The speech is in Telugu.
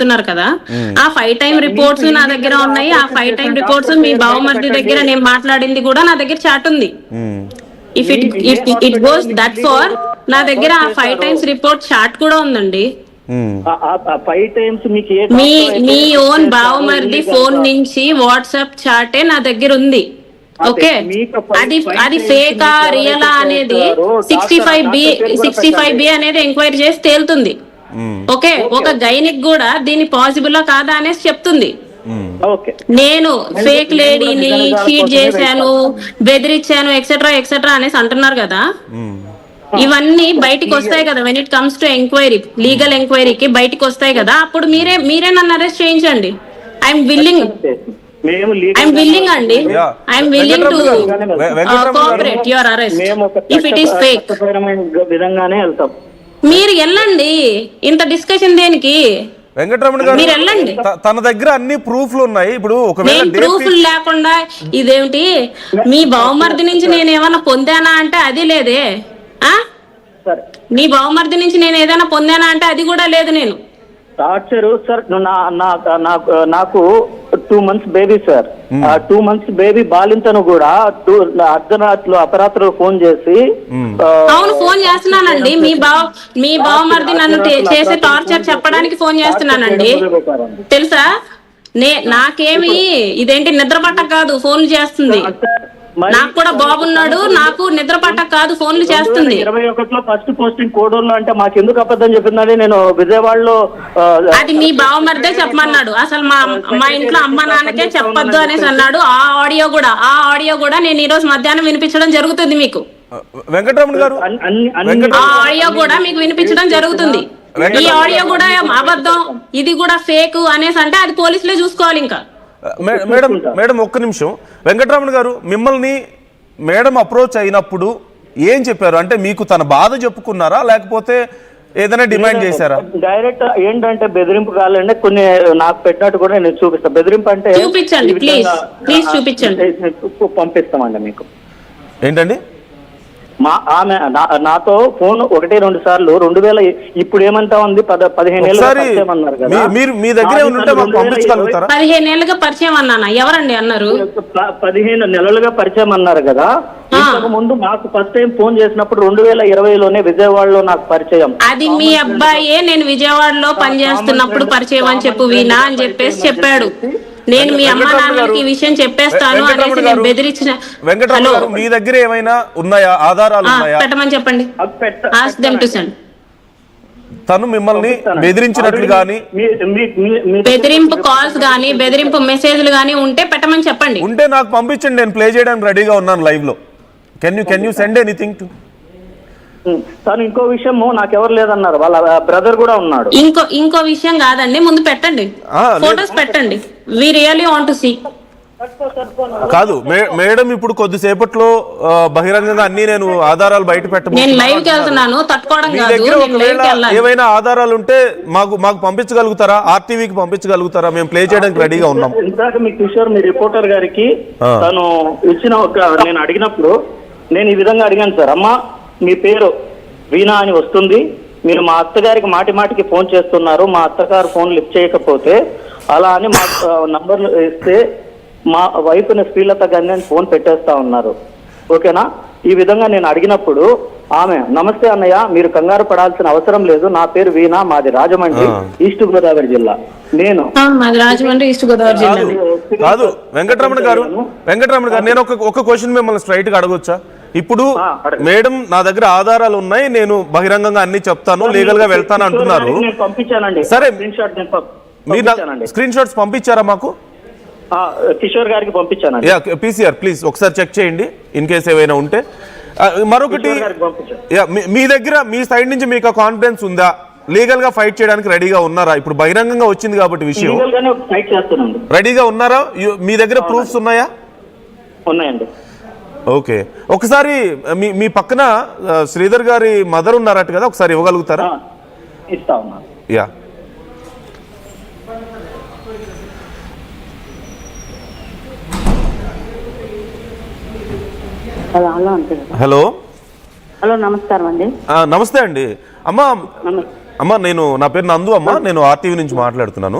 చెప్తున్నారు కదా, ఆ 5 టైమ్ రిపోర్ట్స్ నా దగ్గర ఉన్నాయి. ఆ 5 టైమ్ రిపోర్ట్స్ మీ బావమరిది దగ్గర నేను మాట్లాడింది కూడా నా దగ్గర చాట్ ఉంది. If it goes that far, నా దగ్గర ఆ 5 టైమ్స్ రిపోర్ట్ చాట్ కూడా ఉందండి. 5 టైమ్స్ మీకు మీ ఓన్ బావమరిది ఫోన్ నుంచి వాట్సాప్ చాటే నా దగ్గర ఉంది. ఓకే, అది ఫేకా రియలా అనేది 65B అనేది ఎంక్వైరీ చేసి తేలుతుంది. ఓకే, ఒక గైనిక్ కూడా దీని పాసిబుల్ కాదా అనేసి చెప్తుంది. నేను ఫేక్ లేడీని చీట్ చేశాను, బెదిరించాను, ఎక్సెట్రా ఎక్సెట్రా అనేసి అంటున్నారు కదా, ఇవన్నీ బయటికి వస్తాయి కదా. When it comes to enquiry, legal ఎంక్వైరీకి బయటికి వస్తాయి కదా, అప్పుడు మీరే నన్ను అరెస్ట్ చేయించండి. ఐఎమ్ విల్లింగ్ అండి. I'm willing to cooperate your arrest if it is fake. విధంగానే వెళ్తాం. మీరు వెళ్ళండి, ఇంత డిస్కషన్ దేనికి? వెంకటరమణ గారు మీరు వెళ్ళండి, తన దగ్గర అన్ని ప్రూఫ్లు ఉన్నాయి. ఇప్పుడు ఒకవేళ ప్రూఫ్లు లేకుండా ఇదేమిటి, మీ బావమరిది నుంచి నేను ఏమైనా పొందానా అంటే అది లేదే. మీ బావమరిది నుంచి నేను ఏదైనా పొందానా అంటే అది కూడా లేదు. నేను టార్చరు సార్, నాకు 2 months baby sir. 2 months baby బాలింతను కూడా అర్ధరాత్రులు అపరాత్రులు ఫోన్ చేసి, అవును ఫోన్ చేస్తున్నానండి. మీ బావమరిది నన్ను చేసే టార్చర్ చెప్పడానికి ఫోన్ చేస్తున్నానండి, తెలుసా? నాకేమి ఇదేంటి నిద్ర పట్టక కాదు ఫోన్లు చేస్తుంది. నాకు కూడా బాబున్నాడు, నాకు నిద్ర పట్టక కాదు ఫోన్లు చేస్తుంది. 21లో ఫస్ట్ పోస్టింగ్ కోడూరులో అంటే మాకు ఎందుకు అబద్ధం చెప్పిందని నేను విజయవాడలో. అది మీ బావమరిదే చెప్పమన్నాడు. అసలు మా ఇంట్లో అమ్మ నాన్నకే చెప్పొద్దు అనేసి అన్నాడు. ఆ ఆడియో కూడా నేను ఈ రోజు మధ్యాహ్నం వినిపించడం జరుగుతుంది మీకు. వెంకటరమణ గారు ఆ ఆడియో కూడా మీకు వినిపించడం జరుగుతుంది. ఈ ఆడియో కూడా అబద్ధం, ఇది కూడా ఫేక్ అనేసి అంటే అది పోలీసులే చూసుకోవాలి. ఇంకా మేడం ఒక్క నిమిషం. వెంకటరమణ గారు, మిమ్మల్ని మేడం అప్రోచ్ అయినప్పుడు ఏం చెప్పారు? అంటే మీకు తన బాధ చెప్పుకున్నారా, లేకపోతే ఏదైనా డిమాండ్ చేశారా? డైరెక్ట్ ఏంటంటే బెదిరింపు కావాలంటే కొన్ని నాకు పెట్టినట్టు కూడా నేను చూపిస్తాను. బెదిరింపు అంటే చూపించండి, ప్లీజ్ చూపించండి, పంపిస్తామండి మీకు. ఏంటండి? ఆమె నాతో ఫోన్ 1-2 సార్లు 2000 ఇప్పుడు ఏమంటా ఉంది 15 ఏళ్ళుగా పరిచయం అన్నారు కదా. మీ దగ్గర 15 ఏళ్ళుగా పరిచయం అన్నానా? ఎవరండి అన్నారు? 15 నెలలుగా పరిచయం అన్నారు కదా. ఇంతకు ముందు నాకు ఫస్ట్ టైం ఫోన్ చేసినప్పుడు 2020లోనే విజయవాడలో నాకు పరిచయం. అది మీ అబ్బాయే నేను విజయవాడలో పనిచేస్తున్నప్పుడు పరిచయం అని చెప్పు వీణా అని చెప్పేసి చెప్పాడు. నేను మీ అమ్మ నాన్నకి ఈ విషయం చెప్పేస్తాను అనేసి నేను బెదిరించిన. వెంకటరమణ గారు, మీ దగ్గర ఏమైనా ఉన్నాయా, ఆధారాలు ఉన్నాయా? పెట్టమని చెప్పండి. Ask them to send. తను మిమ్మల్ని బెదిరించినట్లు గానీ, బెదిరింపు కాల్స్ గానీ, బెదిరింపు మెసేజ్లు గానీ ఉంటే పెట్టమని చెప్పండి. ఉంటే నాకు పంపించండి, నేను ప్లే చేయడానికి రెడీగా ఉన్నాను లైవ్ లో. Can you send anything to? తను ఇంకో విషయం నాకెవరు లేదన్నారు, వాళ్ళ బ్రదర్ కూడా ఉన్నాడు. ఇంకో విషయం కాదండి, ముందు పెట్టండి, ఫోటోస్ పెట్టండి. We really want to see. కాదు మేడం, ఇప్పుడు కొద్దిసేపట్లో బహిరంగంగా అన్ని నేను ఆధారాలు బయట పెట్టబోతున్నాను. నేను లైవ్ కి వెళ్తున్నాను, తట్టుకోవడం కాదు. ఏవైనా ఆధారాలు ఉంటే మాకు పంపించగలుగుతారా? ఆర్టీవీకి పంపించగలుగుతారా? మేము ప్లే చేయడానికి రెడీగా ఉన్నాం. ఇందాక మీ కిషోర్, మీ రిపోర్టర్ గారికి తను ఇచ్చిన నేను అడిగినప్పుడు నేను ఈ విధంగా అడిగాను సార్. అమ్మా, మీ పేరు వీణా అని వస్తుంది, మీరు మా అత్తగారికి మాటికి ఫోన్ చేస్తున్నారు, మా అత్తగారు ఫోన్ లిఫ్ట్ చేయకపోతే అలా అని మా నంబర్లు ఇస్తే మా వైపున శ్రీలత గారిని ఫోన్ పెట్టేస్తా ఉన్నారు. ఓకేనా? ఈ విధంగా నేను అడిగినప్పుడు ఆమె, నమస్తే అన్నయ్య, మీరు కంగారు పడాల్సిన అవసరం లేదు, నా పేరు వీణా, మాది రాజమండ్రి, ఈస్ట్ గోదావరి జిల్లా. నేను రాజమండ్రి ఈస్ట్ గోదావరి జిల్లా. కాదు వెంకటరమణ గారు, నేను ఒక క్వశ్చన్ మిమ్మల్ని స్ట్రైట్ గా అడగొచ్చా? ఇప్పుడు మేడం నా దగ్గర ఆధారాలు ఉన్నాయి, నేను బహిరంగంగా అన్ని చెప్తాను, లీగల్ గా వెళ్తాను అంటున్నారు. సరే, మీరు స్క్రీన్ షాట్స్ పంపించారా మాకు? కిషోర్ గారికి పంపించాను. పీసీఆర్ ప్లీజ్ ఒకసారి చెక్ చేయండి, ఇన్ కేస్ ఏమైనా ఉంటే. మరొకటి, మీ దగ్గర మీ సైడ్ నుంచి మీకు కాన్ఫిడెన్స్ ఉందా? లీగల్ గా ఫైట్ చేయడానికి రెడీగా ఉన్నారా? ఇప్పుడు బహిరంగంగా వచ్చింది కాబట్టి విషయం, రెడీగా ఉన్నారా? మీ దగ్గర ప్రూఫ్స్ ఉన్నాయా? ఉన్నాయండి. ఓకే, ఒకసారి మీ పక్కన శ్రీధర్ గారి మదర్ ఉన్నారట కదా, ఒకసారి ఇవ్వగలుగుతారా? ఇస్తా ఉన్నా. యా, హలో, హలో, నమస్కారం అండి. నమస్తే అండి. అమ్మా, అమ్మ నా పేరు నందు అమ్మ, నేను ఆర్టీవీ నుంచి మాట్లాడుతున్నాను.